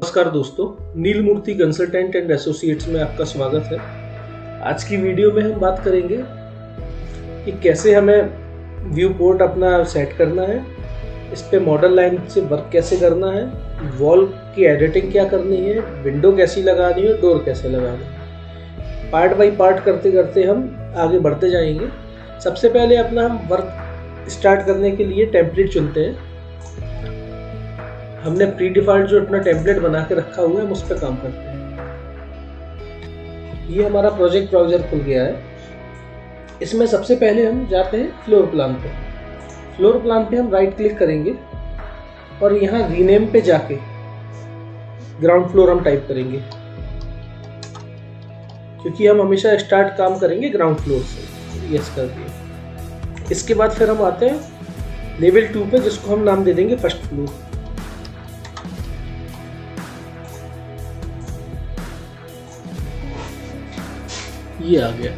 नमस्कार दोस्तों, नील मूर्ति consultant and associates में आपका स्वागत है। आज की वीडियो में हम बात करेंगे कि कैसे हमें व्यू पोर्ट अपना सेट करना है, इस पे मॉडल लाइन से वर्क कैसे करना है, वॉल की एडिटिंग क्या करनी है, विंडो कैसी लगानी है, डोर कैसे लगाना है। पार्ट बाय पार्ट करते करते हम आगे बढ़ते जाएंगे। सबसे पहले अपना हम वर्क स्टार्ट करने के लिए टेम्पलेट चुनते हैं। हमने प्री डिफॉल्ट जो अपना टेम्पलेट बना के रखा हुआ है हम उस पर काम करते हैं। ये हमारा प्रोजेक्ट ब्राउजर खुल गया है। इसमें सबसे पहले हम जाते हैं फ्लोर प्लान पे। फ्लोर प्लान पे हम राइट क्लिक करेंगे और यहाँ रीनेम पे जाके ग्राउंड फ्लोर हम टाइप करेंगे, क्योंकि हम हमेशा स्टार्ट काम करेंगे ग्राउंड फ्लोर से। यस कर दिया। इसके बाद फिर हम आते हैं लेवल 2 पे, जिसको हम नाम दे देंगे फर्स्ट फ्लोर। ये आ गया।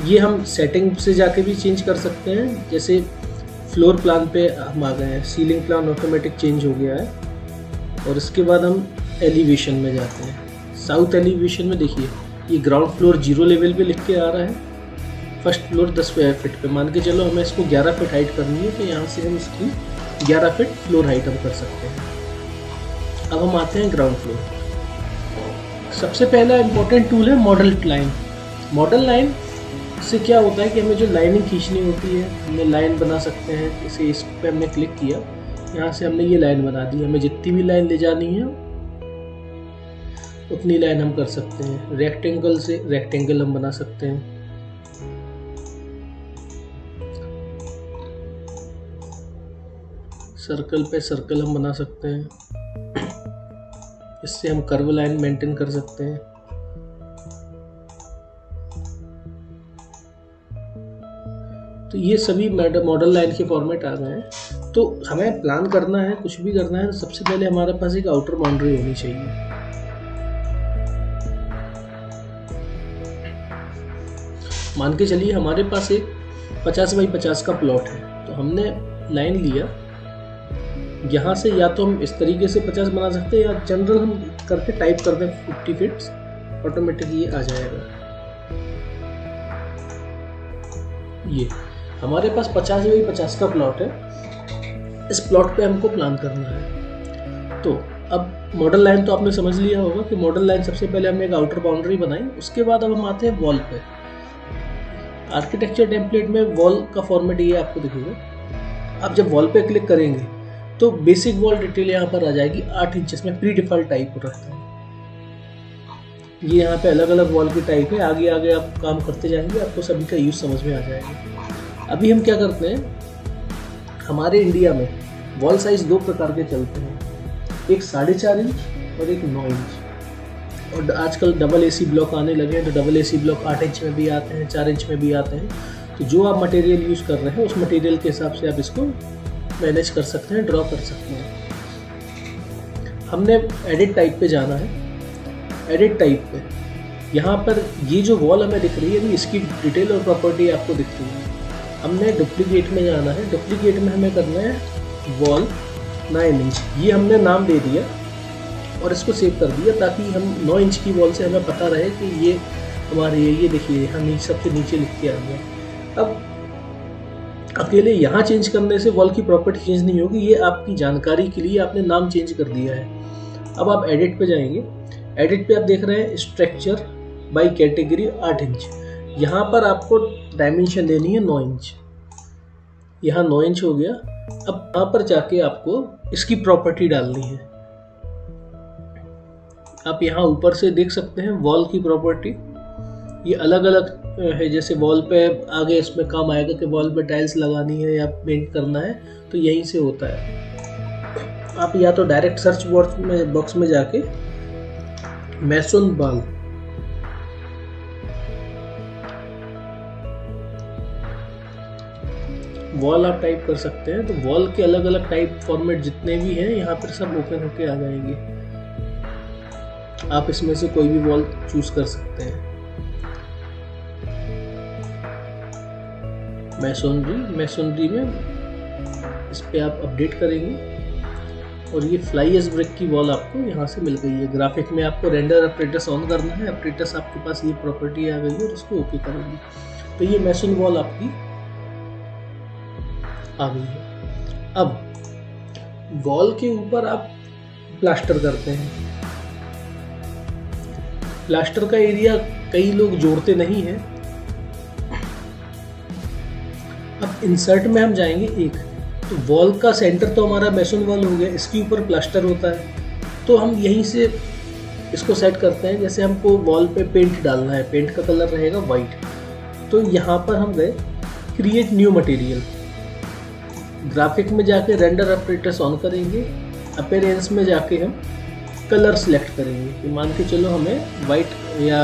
ये हम सेटिंग से जाके भी चेंज कर सकते हैं। जैसे फ्लोर प्लान पे हम आ गए हैं, सीलिंग प्लान ऑटोमेटिक चेंज हो गया है। और इसके बाद हम एलिवेशन में जाते हैं। साउथ एलिवेशन में देखिए ये ग्राउंड फ्लोर 0 लेवल पे लिख के आ रहा है, फर्स्ट फ्लोर 10 फीट पे। मान के चलो हमें इसको 11 फीट हाइट करनी है, तो यहाँ से हम इसकी 11 फीट फ्लोर हाइट हम कर सकते हैं। अब हम आते हैं ग्राउंड फ्लोर। सबसे पहला इंपॉर्टेंट टूल है मॉडल लाइन। मॉडल लाइन से क्या होता है कि हमें जो लाइनिंग खींचनी होती है, हमने लाइन बना सकते हैं। जैसे इस पर हमने क्लिक किया, यहाँ से हमने ये लाइन बना दी। हमें जितनी भी लाइन ले जानी है उतनी लाइन हम कर सकते हैं। रेक्टेंगल से रेक्टेंगल हम बना सकते हैं। सर्कल पे सर्कल हम बना सकते हैं। इससे हम कर्व लाइन मेंटेन कर सकते हैं। तो ये सभी मॉडल लाइन के फॉर्मेट आ गए हैं। तो हमें प्लान करना है, कुछ भी करना है, सबसे पहले हमारे पास एक आउटर बाउंड्री होनी चाहिए। मान के चलिए हमारे पास एक 50 बाई 50 का प्लॉट है। तो हमने लाइन लिया, यहाँ से या तो हम इस तरीके से 50 बना सकते हैं, या जनरल हम करके टाइप कर दें 50 फीट्स, ऑटोमेटिक ये आ जाएगा। ये हमारे पास 50 बाई 50 का प्लॉट है। इस प्लॉट पे हमको प्लान करना है। तो अब मॉडल लाइन तो आपने समझ लिया होगा कि मॉडल लाइन सबसे पहले हमने एक आउटर बाउंड्री बनाई। उसके बाद अब हम आते हैं वॉल पे। आर्किटेक्चर टेम्पलेट में वॉल का फॉर्मेट ये आपको दिखेगा। अब जब वॉल पे क्लिक करेंगे तो बेसिक वॉल डिटेल यहाँ पर आ जाएगी 8 इंचेस में। प्री डिफॉल्ट टाइप रहता है। ये यहाँ पे अलग अलग वॉल की टाइप है। आगे आगे आप काम करते जाएंगे, आपको सभी का यूज समझ में आ जाएगा। अभी हम क्या करते हैं, हमारे इंडिया में वॉल साइज 2 प्रकार के चलते हैं, एक 4.5 इंच और एक 9 इंच। और आजकल डबल AC ब्लॉक आने लगे हैं, तो डबल AC ब्लॉक 8 इंच में भी आते हैं, 4 इंच में भी आते हैं। तो जो आप मटेरियल यूज़ कर रहे हैं उस मटेरियल के हिसाब से आप इसको मैनेज कर सकते हैं, ड्रॉ कर सकते हैं। हमने एडिट टाइप पे जाना है। एडिट टाइप पे यहाँ पर ये जो वॉल हमें दिख रही है, इसकी डिटेल और प्रॉपर्टी आपको दिख रही है। हमने डुप्लीकेट में जाना है। डुप्लीकेट में हमें करना है वॉल 9 इंच। ये हमने नाम दे दिया और इसको सेव कर दिया, ताकि हम 9 इंच की वॉल से हमें पता रहे कि ये हमारी है। ये देखिए यहाँ सबसे नीचे लिख के आ गया। अब अकेले यहाँ चेंज करने से वॉल की प्रॉपर्टी चेंज नहीं होगी। ये आपकी जानकारी के लिए आपने नाम चेंज कर दिया है। अब आप एडिट पे जाएंगे। एडिट पे आप देख रहे हैं स्ट्रक्चर बाय कैटेगरी 8 इंच। यहाँ पर आपको डायमेंशन देनी है 9 इंच। यहाँ 9 इंच हो गया। अब यहाँ पर जाके आपको इसकी प्रॉपर्टी डालनी है। आप यहाँ ऊपर से देख सकते हैं वॉल की प्रॉपर्टी। ये अलग अलग है। जैसे वॉल पे आगे इसमें काम आएगा कि वॉल पे टाइल्स लगानी है या पेंट करना है, तो यहीं से होता है। आप या तो डायरेक्ट सर्च बॉक्स में जाके मैसन वॉल आप टाइप कर सकते हैं। तो वॉल के अलग अलग टाइप फॉर्मेट जितने भी हैं यहाँ पर सब ओपन होके आ जाएंगे। आप इसमें से कोई भी वॉल चूज कर सकते हैं। मैसोनरी में इस पे आप अपडेट करेंगे और ये फ्लाई एज ब्रिक की वॉल आपको यहाँ से मिल गई है। ग्राफिक में आपको रेंडर अपरेटस ऑन करना है, अपरेटस आपके पास ये प्रॉपर्टी आ गई है और इसको ओके करेंगे तो ये मेसन वॉल आपकी आ गई है। अब वॉल के ऊपर आप प्लास्टर करते हैं। प्लास्टर का एरिया कई लोग जोड़ते नहीं हैं। अब इंसर्ट में हम जाएंगे एक, तो वॉल का सेंटर तो हमारा मेसन वॉल हो गया, इसके ऊपर प्लास्टर होता है तो हम यहीं से इसको सेट करते हैं। जैसे हमको वॉल पे पेंट डालना है, पेंट का कलर रहेगा वाइट, तो यहाँ पर हम गए क्रिएट न्यू मटेरियल, ग्राफिक में जाके रेंडर अपरेटस ऑन करेंगे, अपीयरेंस में जाके हम कलर सिलेक्ट करेंगे कि मान के चलो हमें वाइट या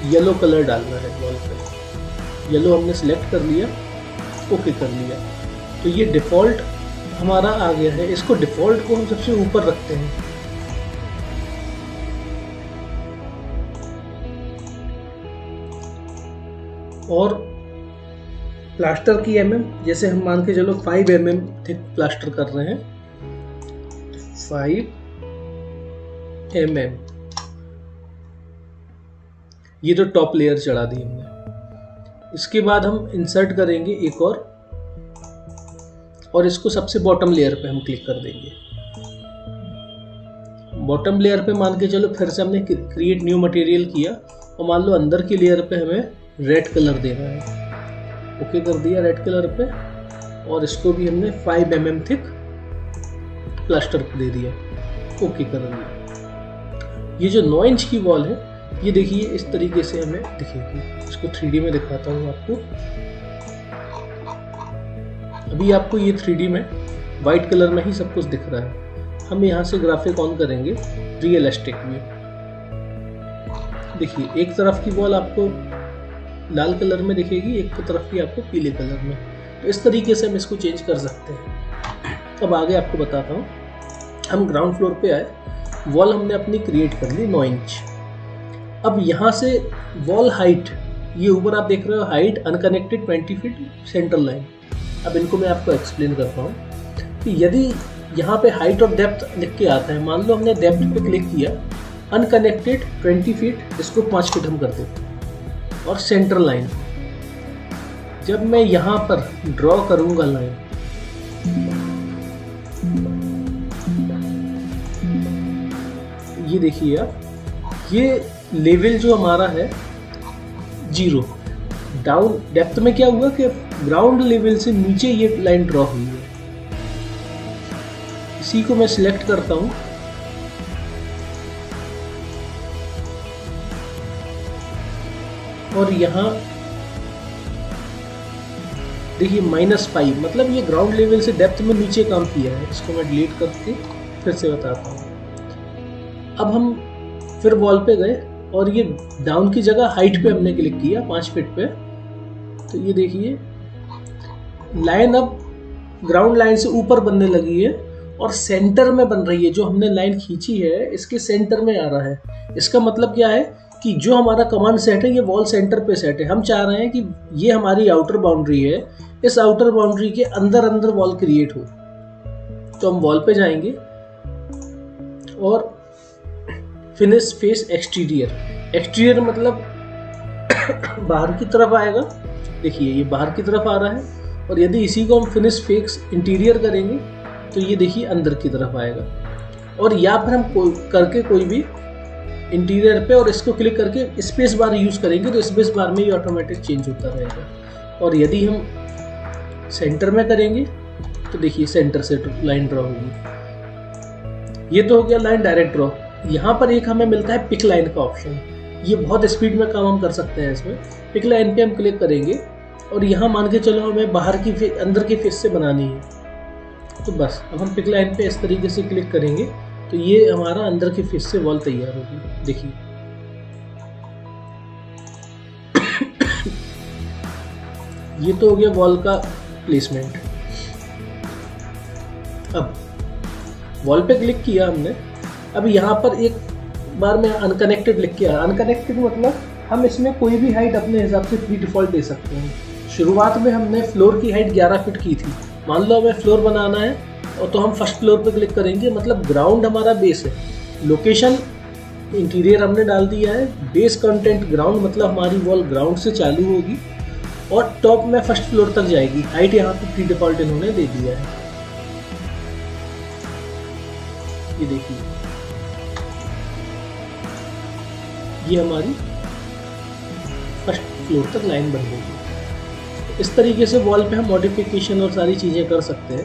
येलो कलर डालना है वॉल पे। येलो हमने सिलेक्ट कर लिया, ओके कर लिया, तो ये डिफ़ॉल्ट हमारा आ गया है। इसको डिफ़ॉल्ट को हम सबसे ऊपर रखते हैं। और प्लास्टर की जैसे हम मान के चलो 5 थिक प्लास्टर कर रहे हैं, 5 ये तो टॉप लेयर चढ़ा दी हमने। इसके बाद हम इंसर्ट करेंगे एक और इसको सबसे बॉटम लेयर पे हम क्लिक कर देंगे। बॉटम लेयर पे मान के चलो फिर से हमने क्रिएट न्यू मटेरियल किया और मान लो अंदर की लेयर पे हमें रेड कलर देना है, ओके कर दिया रेड कलर पे, और इसको भी हमने 5 थिक प्लास्टर दे दिया, ओके कर दिया। ये जो 9 इंच की वॉल है ये देखिए इस तरीके से हमें दिखेगी। इसको 3D में दिखाता हूँ आपको। अभी आपको ये 3D में वाइट कलर में ही सब कुछ दिख रहा है। हम यहाँ से ग्राफिक ऑन करेंगे रियलिस्टिक व्यू। देखिए एक तरफ की वॉल आपको लाल कलर में दिखेगी, एक तरफ की आपको पीले कलर में। तो इस तरीके से हम इसको चेंज कर सकते हैं। अब आगे आपको बताता हूँ। हम ग्राउंड फ्लोर पे आए, वॉल हमने अपनी क्रिएट कर ली 9 इंच। अब यहाँ से वॉल हाइट, ये ऊपर आप देख रहे हो height unconnected 20 feet centre line. अब इनको मैं आपको एक्सप्लेन करता हूँ कि यदि यहाँ पे हाइट और डेप्थ लिख के आता है, मान लो हमने डेप्थ पे क्लिक किया, अनकनेक्टेड 20 फीट, इसको 5 फीट हम कर देते हैं। और सेंटर लाइन, जब मैं यहाँ पर ड्रॉ करूँगा लाइन, ये देखिए आप, ये लेवल जो हमारा है 0, डाउन डेप्थ में क्या हुआ कि ग्राउंड लेवल से नीचे ये लाइन ड्रॉ हुई है। इसी को मैं सिलेक्ट करता हूं और यहां देखिए -5, मतलब ये ग्राउंड लेवल से डेप्थ में नीचे काम किया है। इसको मैं डिलीट करके फिर से बताता हूँ। अब हम फिर वॉल पे गए और ये डाउन की जगह हाइट पे हमने क्लिक किया 5 फीट पे, तो ये देखिए लाइन अब ग्राउंड लाइन से ऊपर बनने लगी है और सेंटर में बन रही है। जो हमने लाइन खींची है इसके सेंटर में आ रहा है। इसका मतलब क्या है कि जो हमारा कमांड सेट है ये वॉल सेंटर पे सेट है। हम चाह रहे हैं कि ये हमारी आउटर बाउंड्री है, इस आउटर बाउंड्री के अंदर अंदर वॉल क्रिएट हो। तो हम वॉल पे जाएंगे और फिनिश फेस एक्सटीरियर मतलब बाहर की तरफ आएगा। देखिए ये बाहर की तरफ आ रहा है, और यदि इसी को हम फिनिश फेस इंटीरियर करेंगे तो ये देखिए अंदर की तरफ आएगा। और या फिर हम कोई भी इंटीरियर पे और इसको क्लिक करके स्पेस बार यूज करेंगे तो स्पेस बार में ही ऑटोमेटिक चेंज होता रहेगा। और यदि हम सेंटर में करेंगे तो देखिए सेंटर से लाइन ड्रॉ होगी। ये तो हो गया लाइन डायरेक्ट ड्रॉ। यहाँ पर एक हमें मिलता है पिक लाइन का ऑप्शन। ये बहुत स्पीड में काम हम कर सकते हैं इसमें। पिक लाइन पे हम क्लिक करेंगे और यहाँ मान के चलो हमें बाहर की अंदर के फेस से बनानी है, तो बस अब हम पिक लाइन पे इस तरीके से क्लिक करेंगे तो ये हमारा अंदर के फेस से वॉल तैयार होगी। देखिए ये तो हो गया वॉल का प्लेसमेंट। अब वॉल पे क्लिक किया हमने। अब यहाँ पर एक बार में अनकनेक्टेड लिख के आया। अनकनेक्टेड मतलब हम इसमें कोई भी हाइट अपने हिसाब से प्री डिफॉल्ट दे सकते हैं। शुरुआत में हमने फ्लोर की हाइट 11 फीट की थी, मान लो हमें फ्लोर बनाना है और तो हम फर्स्ट फ्लोर पे क्लिक करेंगे, मतलब ग्राउंड हमारा बेस है, लोकेशन इंटीरियर हमने डाल दिया है, बेस कंटेंट ग्राउंड, मतलब हमारी वॉल ग्राउंड से चालू होगी और टॉप में फर्स्ट फ्लोर तक जाएगी। हाइट यहाँ पे प्री डिफॉल्ट इन्होंने दे दिया है, ये देखिए ये हमारी फर्स्ट फ्लोर तक लाइन बन गई। इस तरीके से वॉल पे हम मॉडिफिकेशन और सारी चीज़ें कर सकते हैं।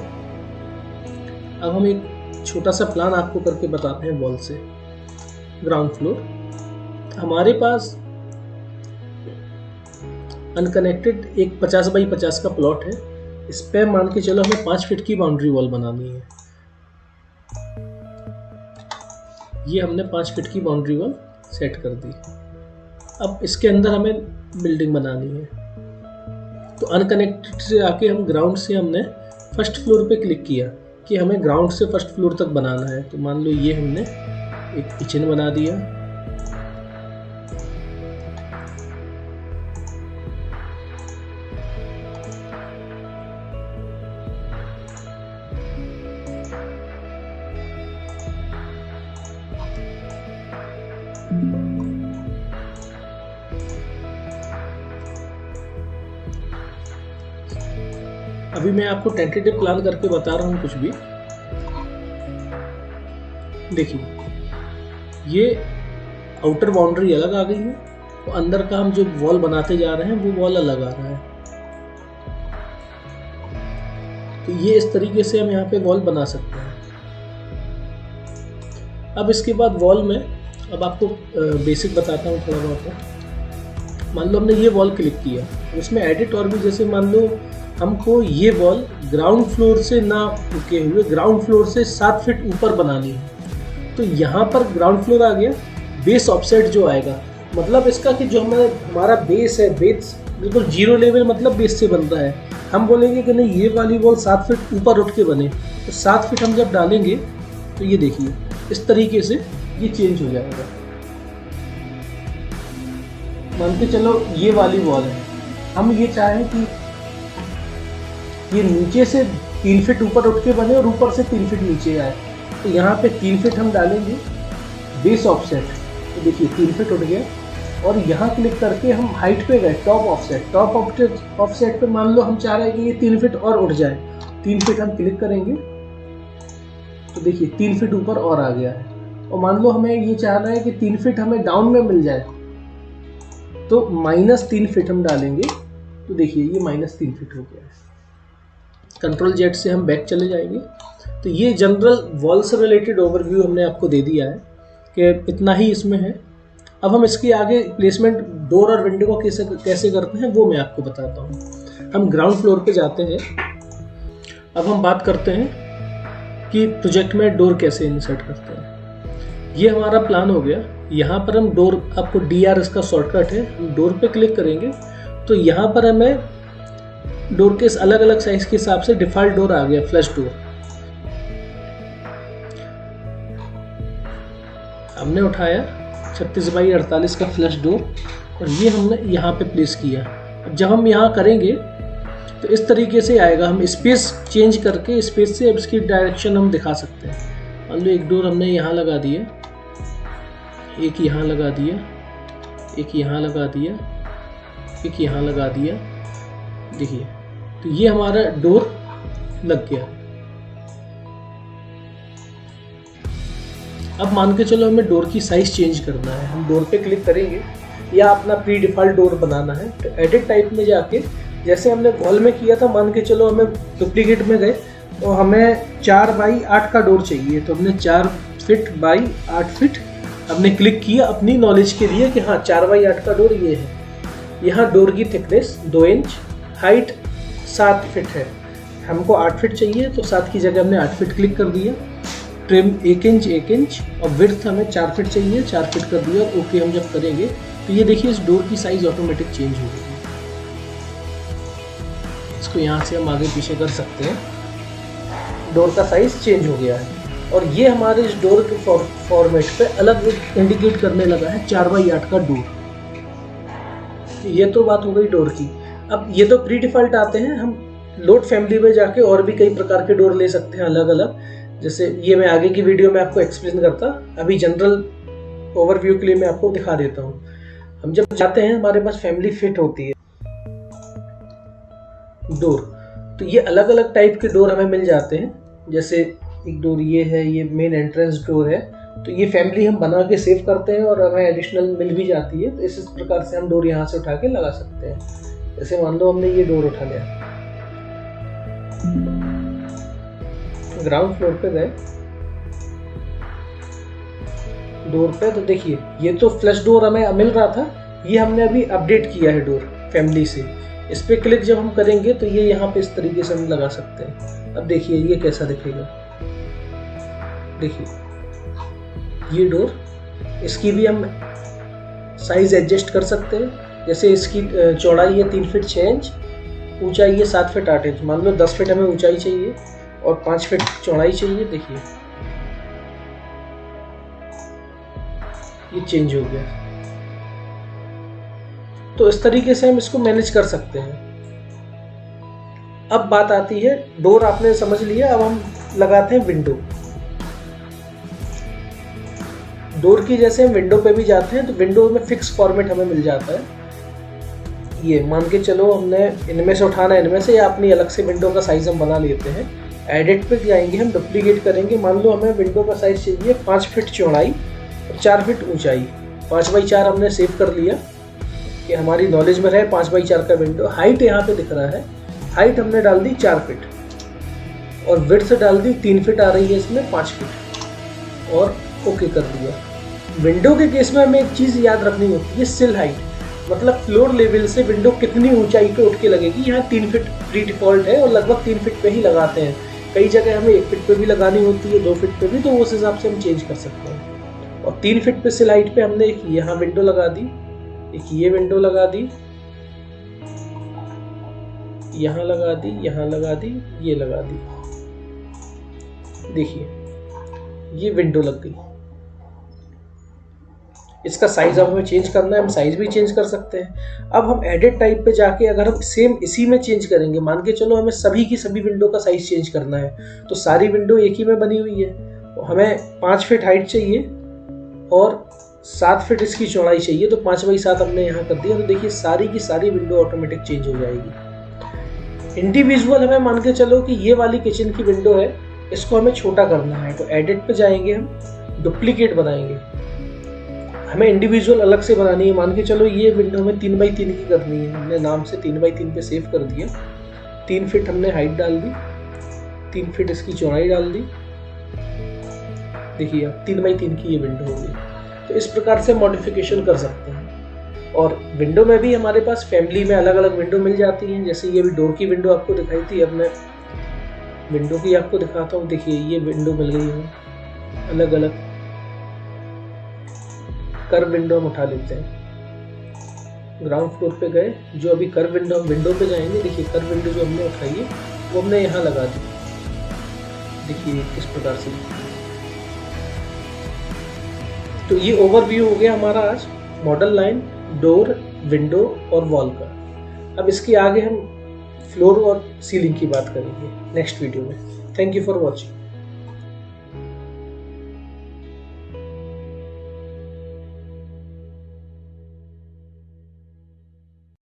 अब हम एक छोटा सा प्लान आपको करके बताते हैं वॉल से। ग्राउंड फ्लोर हमारे पास अनकनेक्टेड एक 50 बाई 50 का प्लॉट है, इस पे मान के चलो हमें 5 फीट की बाउंड्री वॉल बनानी है। ये हमने 5 फीट की बाउंड्री वॉल सेट कर दी। अब इसके अंदर हमें बिल्डिंग बनानी है, तो अनकनेक्टेड से आके हम ग्राउंड से हमने फर्स्ट फ्लोर पे क्लिक किया कि हमें ग्राउंड से फर्स्ट फ्लोर तक बनाना है। तो मान लो ये हमने एक किचन बना दिया, अभी मैं आपको टेंटेटिव प्लान करके बता रहा हूँ कुछ भी। देखिए ये आउटर बाउंड्री अलग आ गई है, तो अंदर का हम जो वॉल बनाते जा रहे हैं वो वॉल अलग आ रहा है। तो ये इस तरीके से हम यहाँ पे वॉल बना सकते हैं। अब इसके बाद वॉल में अब आपको बेसिक बताता हूँ थोड़ा बहुत। मान लो हमने ये वॉल क्लिक किया, उसमें एडिट और भी, जैसे मान लो हमको ये वॉल ग्राउंड फ्लोर से ना रुके हुए ग्राउंड फ्लोर से 7 फीट ऊपर बनानी है, तो यहाँ पर ग्राउंड फ्लोर आ गया। बेस ऑफसेट जो आएगा, मतलब इसका कि जो हमारा बेस है, बेस बिल्कुल जीरो लेवल, मतलब बेस से बन रहा है। हम बोलेंगे कि नहीं ये वाली वॉल 7 फीट ऊपर उठ के बने, तो 7 फीट हम जब डालेंगे तो ये देखिए इस तरीके से ये चेंज हो जाएगा। मान के चलो ये वाली वॉल है, हम ये चाहें कि ये नीचे से 3 फीट ऊपर उठ के बने और ऊपर से 3 फीट नीचे आए, तो यहाँ पे 3 फीट हम डालेंगे बेस ऑफसेट। तो देखिए 3 फीट उठ गया, और यहाँ क्लिक करके हम हाइट पे गए, टॉप ऑफसेट। टॉप ऑफसेट पे मान लो हम चाह रहे हैं कि ये 3 फीट और उठ जाए, 3 फीट हम क्लिक करेंगे तो देखिए 3 फीट ऊपर और आ गया है। और मान लो हमें ये चाह रहा है कि 3 फीट हमें डाउन में मिल जाए, तो -3 फीट हम डालेंगे, तो देखिए ये -3 फीट हो गया है। कंट्रोल जेड से हम बैक चले जाएंगे। तो ये जनरल वॉल से रिलेटेड ओवरव्यू हमने आपको दे दिया है कि इतना ही इसमें है। अब हम इसके आगे प्लेसमेंट डोर और विंडो को कैसे करते हैं वो मैं आपको बताता हूँ। हम ग्राउंड फ्लोर पे जाते हैं। अब हम बात करते हैं कि प्रोजेक्ट में डोर कैसे इंसर्ट करते हैं। ये हमारा प्लान हो गया। यहाँ पर हम डोर, आपको DR इसका शॉर्टकट है, हम डोर पे क्लिक करेंगे तो यहाँ पर हमें डोर के अलग अलग साइज के हिसाब से डिफॉल्ट डोर आ गया, फ्लश डोर। हमने उठाया 36 बाई 48 का फ्लश डोर और ये हमने यहाँ पे प्लेस किया। अब जब हम यहाँ करेंगे तो इस तरीके से आएगा। हम स्पेस चेंज करके स्पेस से अब इसकी डायरेक्शन हम दिखा सकते हैं। मान लो एक डोर हमने यहाँ लगा दिया, एक यहाँ लगा दिया, एक यहाँ लगा दिया, एक यहाँ लगा दिया। देखिए तो ये हमारा डोर लग गया। अब मान के चलो हमें डोर की साइज चेंज करना है। हम डोर पे क्लिक करेंगे या अपना प्री डिफॉल्ट डोर बनाना है तो एडिट टाइप में जाके, जैसे हमने वॉल में किया था, मान के चलो हमें डुप्लीकेट में गए तो हमें 4 बाई 8 का डोर चाहिए, तो हमने 4 फीट बाई 8 फीट हमने क्लिक किया अपनी नॉलेज के लिए कि हाँ 4 बाई 8 का डोर ये है। यहाँ डोर की थिकनेस 2 इंच, हाइट 7 फीट है, हमको 8 फीट चाहिए तो 7 की जगह हमने 8 फीट क्लिक कर दिया। ट्रिम 1 इंच और विड्थ हमें 4 फीट चाहिए, 4 फीट कर दिया। और ओके हम जब करेंगे तो ये देखिए इस डोर की साइज ऑटोमेटिक चेंज हो गई। इसको यहाँ से हम आगे पीछे कर सकते हैं। डोर का साइज चेंज हो गया है और ये हमारे इस डोर के फॉर्मेट पे अलग इंडिकेट करने लगा है 4 बाई 8 का डोर। ये तो बात हो गई डोर की। अब ये तो प्री डिफॉल्ट आते हैं, हम लोड फैमिली में जाके और भी कई प्रकार के डोर ले सकते हैं अलग अलग, जैसे ये मैं आगे की वीडियो में आपको एक्सप्लेन करता, अभी जनरल ओवरव्यू के लिए मैं आपको दिखा देता हूँ। हम जब जाते हैं हमारे पास फैमिली फिट होती है डोर, तो ये अलग अलग टाइप के डोर हमें मिल जाते हैं। जैसे एक डोर ये है, ये मेन एंट्रेंस डोर है, तो ये फैमिली हम बना के सेव करते हैं और हमें एडिशनल मिल भी जाती है। तो इस प्रकार से हम डोर यहाँ से उठा के लगा सकते हैं। जैसे मान लो हमने ये डोर उठा लिया, ग्राउंड फ्लोर पे गए डोर पे, तो देखिए ये तो फ्लश डोर हमें मिल रहा था, ये हमने अभी अपडेट किया है डोर फैमिली से। इस पे क्लिक जब हम करेंगे तो ये यहाँ पे इस तरीके से हम लगा सकते हैं। अब देखिए ये कैसा दिखेगा, देखिए ये डोर, इसकी भी हम साइज एडजस्ट कर सकते हैं। जैसे इसकी चौड़ाई है 3 फीट 6 इंच, ऊंचाई है 7 फीट 8 इंच। मान लो 10 फीट हमें ऊंचाई चाहिए और 5 फीट चौड़ाई चाहिए, देखिए ये चेंज हो गया। तो इस तरीके से हम इसको मैनेज कर सकते हैं। अब बात आती है, डोर आपने समझ लिया, अब हम लगाते हैं विंडो। डोर की जैसे हम विंडो पे भी जाते हैं तो विंडो में फिक्स फॉर्मेट हमें मिल जाता है। ये मान के चलो हमने इनमें से उठाना है, इनमें से, या अपनी अलग से विंडो का साइज हम बना लेते हैं। एडिट पे जाएंगे, हम डुप्लीकेट करेंगे। मान लो हमें विंडो का साइज चाहिए 5 फीट चौड़ाई और 4 फीट ऊंचाई। 5x4 हमने सेव कर लिया कि हमारी नॉलेज में रहे 5x4 का विंडो। हाइट यहाँ पे दिख रहा है, हाइट हमने डाल दी 4 फीट और विड्थ डाल दी 3 फीट आ रही है इसमें 5 फीट और ओके कर दिया। विंडो के केस में हमें एक चीज़ याद रखनी होती है, सिल हाइट, मतलब फ्लोर लेवल से विंडो कितनी ऊंचाई पे उठ के लगेगी। यहाँ 3 फीट प्री डिफॉल्ट है और लगभग 3 फीट पे ही लगाते हैं। कई जगह हमें 1 फीट पे भी लगानी होती है, 2 फीट पे भी, तो उस हिसाब से हम चेंज कर सकते हैं। और 3 फीट पे सिल हाइट पे हमने एक यहाँ विंडो लगा दी, एक ये विंडो लगा दी, यहाँ लगा दी, यहाँ लगा दी, ये लगा दी। देखिए ये विंडो लग गई। इसका साइज अब हमें चेंज करना है, हम साइज भी चेंज कर सकते हैं। अब हम एडिट टाइप पे जाके अगर हम सेम इसी में चेंज करेंगे, मान के चलो हमें सभी की सभी विंडो का साइज चेंज करना है, तो सारी विंडो एक ही में बनी हुई है, तो हमें 5 फीट हाइट चाहिए और 7 फीट इसकी चौड़ाई चाहिए, तो 5x7 हमने यहाँ कर दिया। तो देखिए सारी की सारी विंडो ऑटोमेटिक चेंज हो जाएगी। इंडिविजुअल हमें मान के चलो कि ये वाली किचन की विंडो है, इसको हमें छोटा करना है, तो एडिट पे जाएंगे, हम डुप्लीकेट बनाएंगे। हमें इंडिविजुअल अलग से बनानी है। मान के चलो ये विंडो हमें 3x3 की करनी है, हमने नाम से 3x3 पे सेव कर दिया। 3 फीट हमने हाइट डाल दी, 3 फीट इसकी चौड़ाई डाल दी। देखिए अब 3x3 की ये विंडो हो गई। तो इस प्रकार से मॉडिफिकेशन कर सकते हैं। और विंडो में भी हमारे पास फैमिली में अलग अलग विंडो मिल जाती हैं। जैसे ये भी डोर की विंडो आपको दिखाई थी, अब मैं विंडो की आपको दिखाता हूँ। देखिए ये विंडो मिल गई है अलग अलग। कर्व विंडो हम उठा लेते हैं, ग्राउंड फ्लोर पे गए, जो अभी कर्व विंडो, हम विंडो पे जाएंगे। देखिए कर्व विंडो जो हमने उठाई है वो हमने यहाँ लगा दी। देखिए किस प्रकार से। तो ये ओवरव्यू हो गया हमारा आज मॉडल लाइन, डोर, विंडो और वॉल का। अब इसके आगे हम फ्लोर और सीलिंग की बात करेंगे नेक्स्ट वीडियो में। Thank you for watching.